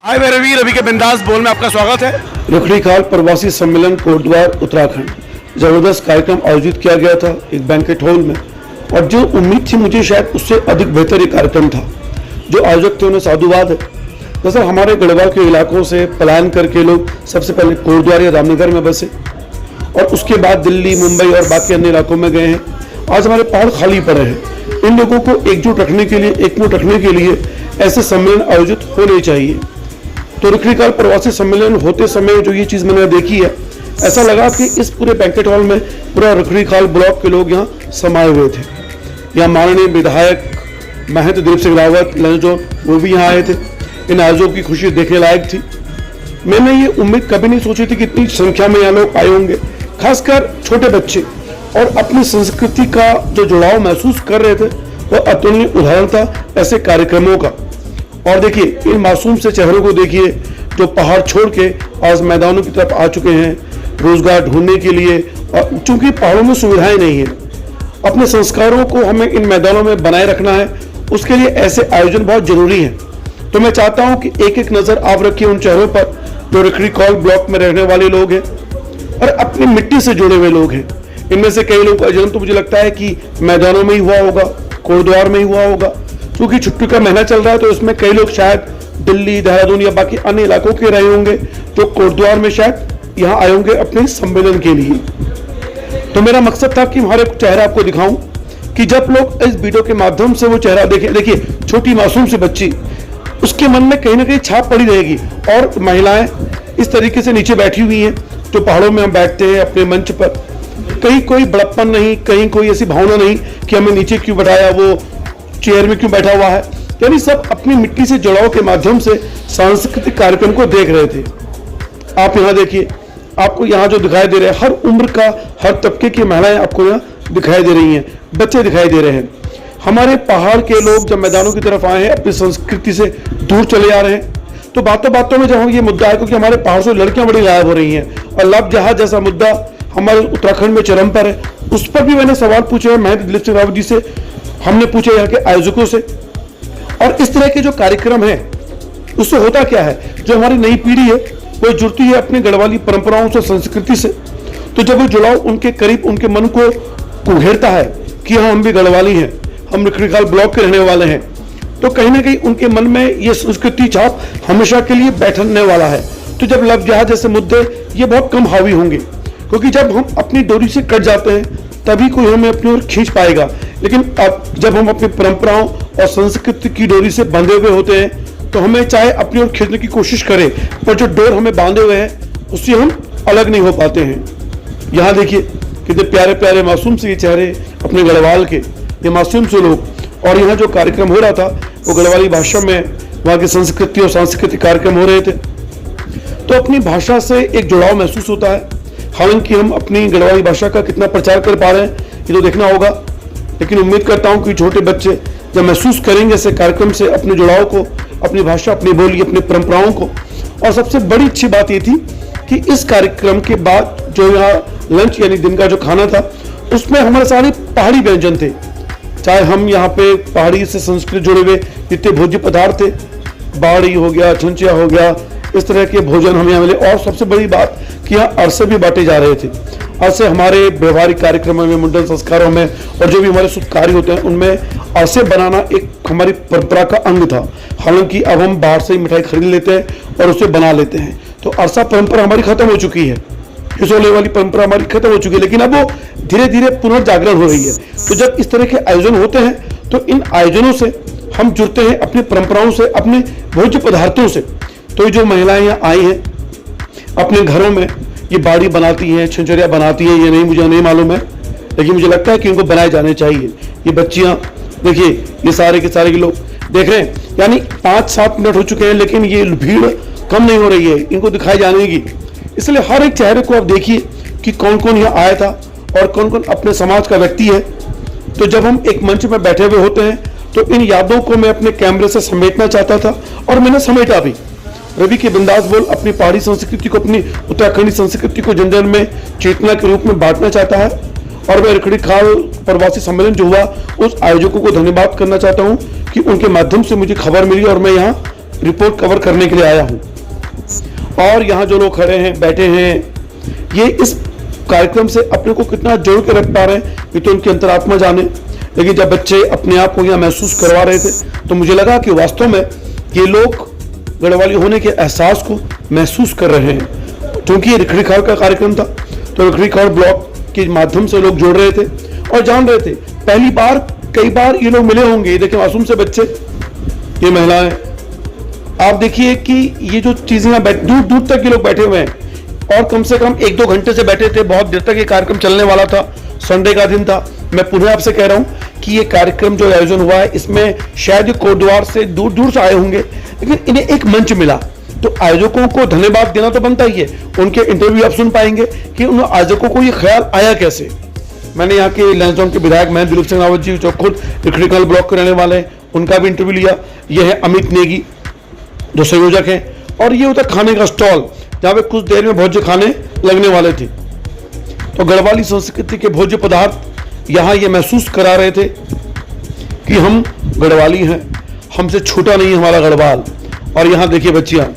हाय मेरे वीर, रवि के बिंदास बोल में आपका स्वागत है। रखड़ी खाल प्रवासी सम्मेलन कोटद्वार उत्तराखंड जबरदस्त कार्यक्रम आयोजित किया गया था एक बैंकेट हॉल में, और जो उम्मीद थी मुझे शायद उससे अधिक बेहतर ये कार्यक्रम था। जो आयोजक थे उन्हें साधुवाद है। दरअसल हमारे गढ़वाल के इलाकों से पलायन करके लोग सबसे पहले कोटद्वार या रामनगर में बसे और उसके बाद दिल्ली, मुंबई और बाकी अन्य इलाकों में गए हैं। आज हमारे पहाड़ खाली पड़े हैं। इन लोगों को एकजुट रखने के लिए, एकमुट रखने के लिए ऐसे सम्मेलन आयोजित होने चाहिए। तो रखड़ी काल प्रवासी सम्मेलन होते समय जो ये चीज़ मैंने देखी है, ऐसा लगा कि इस पूरे बैंकेट हॉल में पूरा रखड़ी काल ब्लॉक के लोग यहाँ समाये हुए थे। यहाँ माननीय विधायक महंत दिलीप सिंह रावत लंजोन वो भी यहाँ आए थे। इन आयोजकों की खुशी देखने लायक थी। मैंने ये उम्मीद कभी नहीं सोची थी कि इतनी संख्या में यहाँ लोग आए होंगे, खासकर छोटे बच्चे, और अपनी संस्कृति का जो जुड़ाव महसूस कर रहे थे वह अतुलनीय उदाहरण था ऐसे कार्यक्रमों का। और देखिए इन मासूम से चेहरों को देखिए जो पहाड़ छोड़ के आज मैदानों की तरफ आ चुके हैं रोजगार ढूंढने के लिए। और चूंकि पहाड़ों में सुविधाएं नहीं है, अपने संस्कारों को हमें इन मैदानों में बनाए रखना है, उसके लिए ऐसे आयोजन बहुत जरूरी हैं। तो मैं चाहता हूं कि एक एक नज़र आप रखिए उन चेहरों पर जो रखड़ी काल ब्लॉक में रहने वाले लोग हैं और अपनी मिट्टी से जुड़े हुए लोग हैं। इनमें से कई लोग का जन्म तो मुझे लगता है कि मैदानों में ही हुआ होगा, कोटद्वार में ही हुआ होगा। क्योंकि छुट्टी का महीना चल रहा है तो इसमें कई लोग शायद दिल्ली, देहरादून या बाकी अन्य इलाकों के रहे होंगे जो कोटद्वार में शायद यहाँ आए होंगे अपने सम्मेलन के लिए। तो मेरा मकसद था कि हमारे चेहरा आपको दिखाऊं कि जब लोग इस वीडियो के माध्यम से वो चेहरा देखें, देखिए छोटी मासूम सी बच्ची, उसके मन में कहीं ना कहीं छाप पड़ी रहेगी। और महिलाएं इस तरीके से नीचे बैठी हुई हैं जो पहाड़ों में हम बैठते हैं अपने मंच पर, कहीं कोई बड़प्पन नहीं, कहीं कोई ऐसी भावना नहीं कि हमें नीचे क्यों बैठाया, वो चेयर में क्यों बैठा हुआ है। यानी सब अपनी मिट्टी से जुड़ाव के माध्यम से सांस्कृतिक कार्यक्रम को देख रहे थे। आप यहाँ देखिए, आपको यहाँ जो दिखाई दे रहे हैं हर उम्र का, हर तबके की महिलाएं आपको यहाँ दिखाई दे रही हैं, बच्चे दिखाई दे रहे हैं। हमारे पहाड़ के लोग जब मैदानों की तरफ आए हैं अपनी संस्कृति से दूर चले आ रहे हैं, तो बातों बातों में जब हम ये मुद्दा है, क्योंकि हमारे पहाड़ से लड़कियां बड़ी गायब हो रही हैं और लव जहाज जैसा मुद्दा हमारे उत्तराखंड में चरम पर है, उस पर भी मैंने सवाल पूछे हैं महंत दिलीप सिंह रावत जी से, हमने पूछे यहाँ के आयोजकों से। और इस तरह के जो कार्यक्रम है उससे होता क्या है, जो हमारी नई पीढ़ी है वो जुड़ती है अपनी गढ़वाली परंपराओं से, संस्कृति से। तो जब वो जुड़ाव उनके करीब, उनके मन को घेरता है कि हाँ हम भी गढ़वाली हैं, हम रखड़ी काल ब्लॉक के रहने वाले हैं, तो कहीं ना कहीं उनके मन में ये संस्कृति छाप हमेशा के लिए बैठने वाला है। तो जब लव जिहाद जैसे मुद्दे ये बहुत कम हावी होंगे, क्योंकि जब हम अपनी डोरी से कट जाते हैं तभी कोई हमें अपनी ओर खींच पाएगा। लेकिन अब जब हम अपनी परंपराओं और संस्कृति की डोरी से बंधे हुए होते हैं तो हमें चाहे अपनी ओर खींचने की कोशिश करें, पर जो डोर हमें बांधे हुए है उससे हम अलग नहीं हो पाते हैं। यहाँ देखिए कितने प्यारे प्यारे मासूम से ये चेहरे अपने गढ़वाल के, ये मासूम से लोग। और यहाँ जो कार्यक्रम हो रहा था वो गढ़वाली भाषा में, वहाँ की संस्कृति और सांस्कृतिक कार्यक्रम हो रहे थे, तो अपनी भाषा से एक जुड़ाव महसूस होता है। हालांकि हम अपनी गढ़वाली भाषा का कितना प्रचार कर पा रहे हैं ये तो देखना होगा, लेकिन उम्मीद करता हूं कि छोटे बच्चे जब महसूस करेंगे ऐसे कार्यक्रम से अपने जुड़ाव को, अपनी भाषा, अपनी बोली, अपनी परंपराओं को। और सबसे बड़ी अच्छी बात ये थी कि इस कार्यक्रम के बाद जो यहाँ लंच यानी दिन का जो खाना था उसमें हमारे सारे पहाड़ी व्यंजन थे। चाहे हम यहाँ पे पहाड़ी से संस्कृत जुड़े हुए जितने भोज्य पदार्थ थे, बाड़ी हो गया, छुंचिया हो गया, इस तरह के भोजन हमें यहाँ मिले। और सबसे बड़ी बात कि यहाँ अरसे भी बांटे जा रहे थे। अरसे हमारे व्यवहारिक कार्यक्रमों में, मुंडन संस्कारों में और जो भी हमारे शुभ कार्य होते हैं उनमें अरसे बनाना एक हमारी परंपरा का अंग था। हालांकि अब हम बाहर से ही मिठाई खरीद लेते हैं और उसे बना लेते हैं, तो अरसा परंपरा हमारी खत्म हो चुकी है, हिसोले वाली परंपरा हमारी खत्म हो चुकी है। लेकिन अब वो धीरे धीरे पुनर्जागरण हो रही है। तो जब इस तरह के आयोजन होते हैं तो इन आयोजनों से हम जुड़ते हैं अपनी परंपराओं से, अपने भोज्य पदार्थों से। तो जो महिलाएं यहाँ आई हैं अपने घरों में ये बाड़ी बनाती हैं, छुंचरिया बनाती हैं, ये नहीं मुझे नहीं मालूम है, लेकिन मुझे लगता है कि इनको बनाए जाने चाहिए। ये बच्चियाँ देखिए, ये सारे के सारे के लोग देख रहे हैं, यानी 5-7 मिनट हो चुके हैं लेकिन ये भीड़ कम नहीं हो रही है इनको दिखाई जाने की। इसलिए हर एक चेहरे को आप देखिए कि कौन कौन यहाँ आया था और कौन कौन अपने समाज का व्यक्ति है। तो जब हम एक मंच में बैठे हुए होते हैं तो इन यादों को मैं अपने कैमरे से समेटना चाहता था और मैंने समेटा भी। रवि के बिंदास बोल अपनी पहाड़ी संस्कृति को, अपनी उत्तराखंडी संस्कृति को जन जन में चेतना के रूप में बांटना चाहता है। और मैं रखड़ी काल प्रवासी सम्मेलन जो हुआ उस आयोजकों को धन्यवाद करना चाहता हूं कि उनके माध्यम से मुझे खबर मिली और मैं यहाँ रिपोर्ट कवर करने के लिए आया हूँ। और यहाँ जो लोग खड़े हैं, बैठे हैं, ये इस कार्यक्रम से अपने को कितना जोड़ के रख पा रहे हैं ये तो उनकी अंतरात्मा जाने। लेकिन जब बच्चे अपने आप को यहाँ महसूस करवा रहे थे तो मुझे लगा कि वास्तव में ये लोग गढ़वाली होने के एहसास को महसूस कर रहे हैं। क्योंकि ये रिखड़ीखाल का कार्यक्रम था तो रिखड़ीखाल ब्लॉक के माध्यम से लोग जोड़ रहे थे और जान रहे थे। पहली बार कई बार ये लोग मिले होंगे। देखिए मासूम से बच्चे, ये महिलाएं, आप देखिए कि ये जो चीजें दूर दूर तक ये लोग बैठे हुए हैं और कम से कम 1-2 घंटे से बैठे थे। बहुत देर तक ये कार्यक्रम चलने वाला था, संडे का दिन था। मैं पुनः आपसे कह रहा हूं कि ये कार्यक्रम जो आयोजन हुआ है इसमें शायद कोटद्वार से दूर दूर से आए होंगे, लेकिन इन्हें एक मंच मिला तो आयोजकों को धन्यवाद देना तो बनता ही है। उनके इंटरव्यू आप सुन पाएंगे कि उन आयोजकों को ये ख्याल आया कैसे। मैंने यहाँ के लैंसडाउन के विधायक महंत दिलीप सिंह रावत जी जो खुद रिखड़ीखाल ब्लॉक के रहने वाले हैं उनका भी इंटरव्यू लिया। यह है अमित नेगी जो संयोजक हैं। और ये होता खाने का स्टॉल जहाँ पे कुछ देर में भोज्य खाने लगने वाले थे। तो गढ़वाली संस्कृति के भोज्य पदार्थ यहाँ ये महसूस करा रहे थे कि हम गढ़वाली हैं, हमसे छूटा नहीं हमारा गढ़वाल। और यहाँ देखिए बच्चियाँ,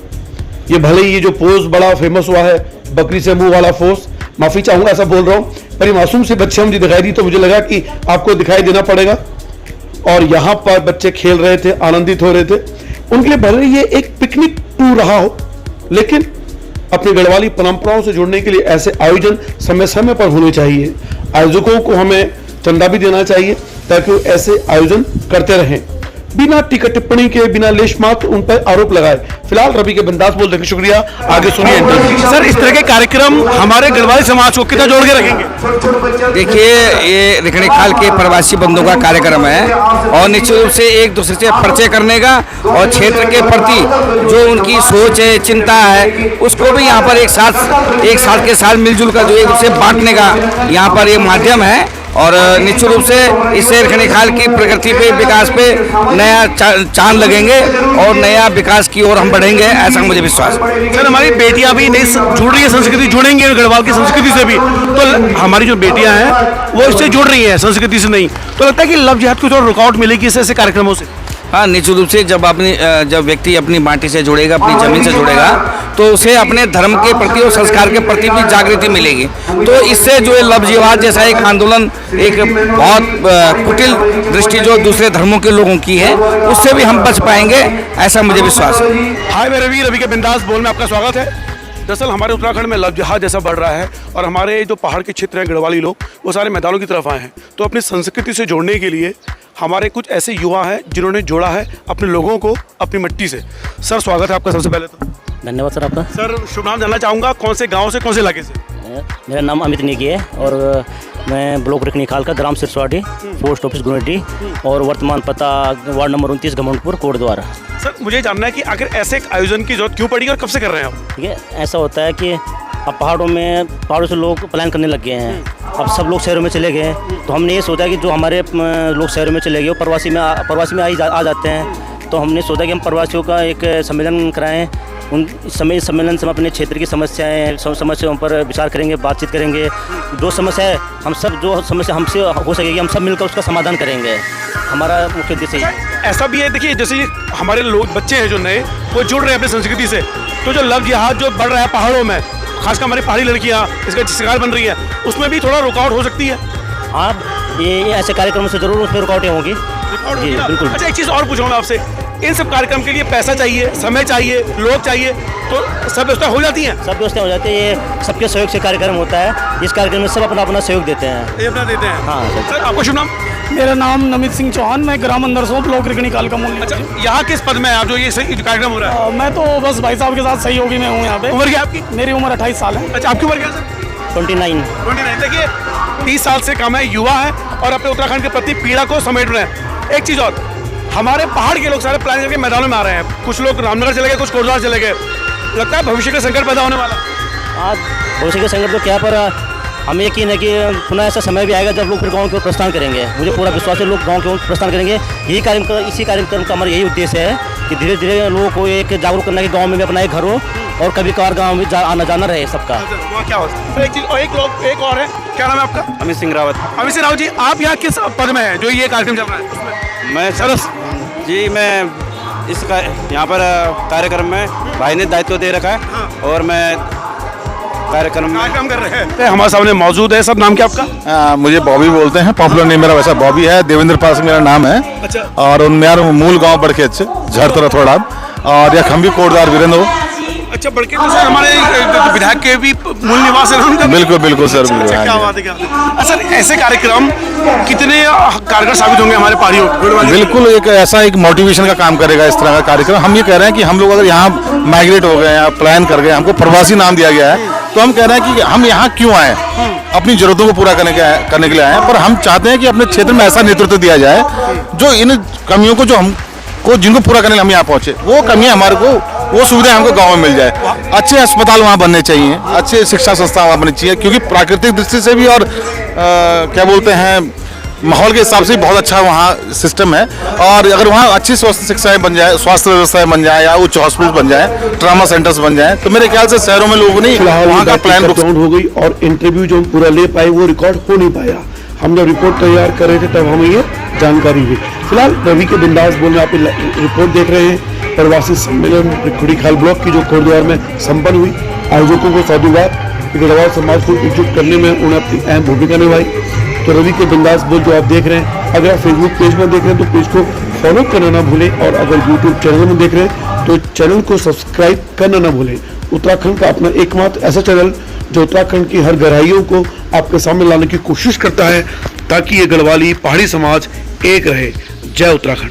ये भले ही ये जो पोज बड़ा फेमस हुआ है बकरी से मुंह वाला पोज, माफी चाहूंगा ऐसा बोल रहा हूँ, पर ये मासूम से बच्चे मुझे दिखाई दी तो मुझे लगा कि आपको दिखाई देना पड़ेगा। और यहाँ पर बच्चे खेल रहे थे, आनंदित हो रहे थे। उनके लिए भले ये एक पिकनिक टूर रहा हो, लेकिन अपनी गढ़वाली परंपराओं से जुड़ने के लिए ऐसे आयोजन समय समय पर होने चाहिए। आयोजकों को हमें चंदा भी देना चाहिए ताकि वो ऐसे आयोजन करते रहें बिना टीका टिप्पणी के, बिना लेश मात्र उन पर आरोप लगाए। फिलहाल रवि के बिंदास बोलते हैं, शुक्रिया। आगे सुनिए इंटरव्यू। सर, इस तरह के कार्यक्रम हमारे गढ़वाली समाज को कितना जोड़ के रखेंगे? देखिए, ये रिखड़ीखाल के प्रवासी बंधुओं का कार्यक्रम है और निश्चित रूप से एक दूसरे से परिचय करने का और क्षेत्र के प्रति जो उनकी सोच है, चिंता है, उसको भी यहाँ पर एक साथ के साथ मिलजुल कर जो एक दूसरे बांटने का यहाँ पर ये माध्यम है। और निश्चित रूप से इससे रिखड़ीखाल की प्रगति पे, विकास पे नया चांद लगेंगे और नया विकास की ओर हम बढ़ेंगे, ऐसा मुझे विश्वास है। सर, हमारी बेटियां भी नई जुड़ रही है, संस्कृति जुड़ेंगी गढ़वाल की संस्कृति से भी। तो हमारी जो बेटियां हैं वो इससे जुड़ रही हैं, संस्कृति से नहीं। तो लगता है कि लव जिहाद को थोड़ा रुकावट मिलेगी ऐसे कार्यक्रमों से? हाँ, निश्चित रूप से जब व्यक्ति अपनी माटी से जुड़ेगा, अपनी जमीन से जुड़ेगा, तो उसे अपने धर्म के प्रति और संस्कार के प्रति भी जागृति मिलेगी। तो इससे जो है लव जिहाद जैसा एक आंदोलन, एक बहुत कुटिल दृष्टि जो दूसरे धर्मों के लोगों की है, उससे भी हम बच पाएंगे, ऐसा मुझे विश्वास है। हाय, मैं रवि के बिंदास बोल में आपका स्वागत है। दरअसल हमारे उत्तराखंड में लव जिहाद जैसा बढ़ रहा है और हमारे जो पहाड़ के क्षेत्र हैं गढ़वाली लोग वो सारे मैदानों की तरफ आए हैं। तो अपनी संस्कृति से जोड़ने के लिए हमारे कुछ ऐसे युवा हैं जिन्होंने जोड़ा है अपने लोगों को अपनी मिट्टी से। सर, स्वागत है आपका सबसे पहले तो। धन्यवाद सर आपका। सर, शुभ नाम जानना चाहूँगा, कौन से गाँव से, कौन से इलाके से? मेरा नाम अमित नेगी है और मैं ब्लॉक रिखड़ीखाल का, ग्राम सिरसवाड़ी, पोस्ट ऑफिस गुनेटी और वर्तमान पता ward number 29 Ghamandpur, Kotdwar. Sir, मुझे जानना है कि आखिर ऐसे एक आयोजन की जरूरत क्यों पड़ी और कब से कर रहे हैं आप? ठीक है, ऐसा होता है कि अब पहाड़ों से लोग प्लान करने लग गए हैं। अब सब लोग शहरों में चले गए, तो हमने ये सोचा कि जो हमारे लोग शहरों में चले गए वो प्रवासी में आ जाते हैं। तो हमने सोचा कि हम प्रवासियों का एक सम्मेलन कराएं। उन सम्मेलन से हम अपने क्षेत्र की समस्याओं पर विचार करेंगे, बातचीत करेंगे। जो समस्या है जो समस्या हमसे हो सकेगी हम सब मिलकर उसका समाधान करेंगे। हमारा मुख्य उद्देश्य है। ऐसा भी है, देखिए जैसे ये हमारे लोग बच्चे हैं जो नए, वो जुड़ रहे हैं अपनी संस्कृति से। तो जो लव जिहाद जो बढ़ रहा है पहाड़ों में, खासकर हमारी पहाड़ी लड़कियाँ इसका शिकार बन रही है, उसमें भी थोड़ा रुकावट हो सकती है। हाँ, ये ऐसे कार्यक्रमों से जरूर उसमें रुकावटें होंगी। जी बिल्कुल। अच्छा, एक चीज़ और पूछूँ मैं आपसे, इन सब कार्यक्रम के लिए पैसा चाहिए, समय चाहिए, लोग चाहिए, तो सब व्यवस्था हो जाती है? सब व्यवस्था हो जाती है। ये सबके सहयोग से कार्यक्रम होता है। इस कार्यक्रम में सब अपना अपना सहयोग देते हैं। ये अपना देते हैं। हाँ सर, आपका शुभ नाम? मेरा नाम नमित सिंह चौहान, मैं ग्राम अंदरसों ब्लॉक रिखड़ीखाल का मूल निवासी। अच्छा, यहाँ किस पद में है आप जो ये कार्यक्रम हो रहा है? मैं तो बस भाई साहब के साथ सहयोगी में हूँ यहाँ पे। उम्र क्या आपकी? मेरी उम्र 28 साल है। अच्छा, आपकी उम्र क्या है सर? 29। देखिए, 30 साल से कम है, युवा है और अपने उत्तराखंड के प्रति पीड़ा को समेट रहे हैं। एक चीज़ और, हमारे पहाड़ के लोग सारे प्लान करके मैदानों में आ रहे हैं। कुछ लोग रामनगर चले गए, कुछ कोटद्वार चले गए। लगता है भविष्य का संकट पैदा होने वाला। आज भविष्य के संकट तो क्या, पर हमें यकीन है कि पुनः ऐसा समय भी आएगा जब लोग फिर गाँव की ओर प्रस्थान करेंगे। मुझे पूरा विश्वास है लोग गाँव की ओर प्रस्थान करेंगे। इसी कार्यक्रम का हमारा यही उद्देश्य है कि धीरे धीरे लोगों को एक जागरूक करना कि गाँव में भी अपना एक घर हो और कभी कभार गाँव में आना जाना रहे सबका। क्या होता है? एक और है, क्या नाम है आपका? अमित सिंह रावत। अमित सिंह रावत जी, आप यहाँ किस पद में हैं जो ये कार्यक्रम चल रहा है? मैं सरस जी, मैं इसका यहाँ पर कार्यक्रम में भाई ने दायित्व दे रखा है और मैं कार्यक्रम कर रहे हैं। हमारे सामने मौजूद है। सब नाम क्या आपका? मुझे बॉबी बोलते हैं, पॉपुलर नेम मेरा वैसा बॉबी है। देवेंद्र पास मेरा नाम है। अच्छा। और मेरा मूल गांव बड़खेत से झरतरा थोड़ा, और यह खम्बी कोटदार वीरेंद्र। अच्छा, बड़के तो सर हमारे विधायक के भी मूल निवास है ना उनका? बिल्कुल बिल्कुल सर, अच्छा, बिल्कुल। क्या बात है, क्या बात है। सर ऐसे कार्यक्रम कितने कारगर साबित होंगे हमारे पहाड़ियों को? बिल्कुल एक ऐसा एक मोटिवेशन का काम करेगा इस तरह का कार्यक्रम। हम ये कह रहे हैं कि हम लोग अगर यहाँ माइग्रेट हो गए, यहाँ प्लान कर गए, हमको प्रवासी नाम दिया गया है, तो हम कह रहे हैं कि हम यहाँ क्यों आए? अपनी जरूरतों को पूरा करने के लिए आए हैं, पर हम चाहते हैं कि अपने क्षेत्र में ऐसा नेतृत्व दिया जाए जो इन कमियों को, जो हमको जिनको पूरा करने हम यहाँ पहुंचे, वो कमियां हमारे को, वो सुविधाएं हमको गांव में मिल जाए। अच्छे अस्पताल वहाँ बनने चाहिए, अच्छे शिक्षा संस्थान वहाँ बननी चाहिए, क्योंकि प्राकृतिक दृष्टि से भी और क्या बोलते हैं, माहौल के हिसाब से बहुत अच्छा वहाँ सिस्टम है। और अगर वहाँ अच्छी स्वास्थ्य शिक्षाएं बन जाए, स्वास्थ्य व्यवस्थाएं बन जाए, या उच्च हॉस्पिटल बन जाए, ट्रामा सेंटर्स बन जाए, तो मेरे ख्याल से शहरों में लोगों ने वहाँ का प्लान डाउन हो गई और इंटरव्यू जो हम पूरा ले पाए वो रिकॉर्ड हो नहीं पाया। हम जब रिपोर्ट तैयार कर रहे थे तब हमें ये जानकारी हुई। फिलहाल रवि के बिंदास बोलने आप रिपोर्ट देख रहे हैं। प्रवासी सम्मेलन रिखुड़ीखाल ब्लॉक की जो कोटद्वार में संपन्न हुई, आयोजकों को साधुवाद। गढ़वाल समाज को एकजुट करने में उन्होंने अपनी अहम भूमिका निभाई। तो रवि के बिंदास बोल जो आप देख रहे हैं, अगर आप फेसबुक पेज में देख रहे हैं तो पेज को फॉलो करना ना भूलें, और अगर यूट्यूब चैनल में देख रहे हैं तो चैनल को सब्सक्राइब करना ना भूलें। उत्तराखंड का अपना एकमात्र ऐसा चैनल जो उत्तराखंड की हर गहराइयों को आपके सामने लाने की कोशिश करता है, ताकि ये गढ़वाली पहाड़ी समाज एक रहे। जय उत्तराखंड।